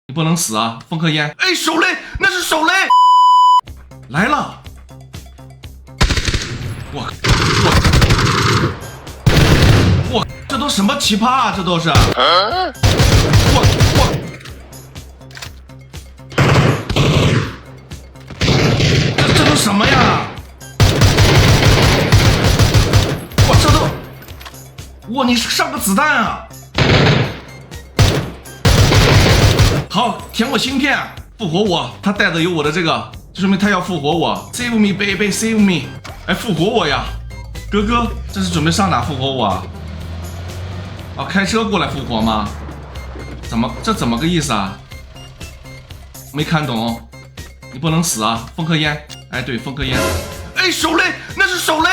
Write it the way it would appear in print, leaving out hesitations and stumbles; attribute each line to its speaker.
Speaker 1: 你不能死啊，封颗烟。哎，手雷，那是手雷，来了！我，这都什么奇葩啊？这都是，这都什么呀？这都，你上个子弹啊！好，填我芯片，复活我。他带的有我的这个，就说明他要复活我。Save me, baby, save me！ 哎，复活我呀，哥哥，这是准备上哪复活我啊？哦，开车过来复活吗？这怎么个意思啊？没看懂。你不能死啊，封颗烟。哎，对，封颗烟。哎，手雷，那是手雷！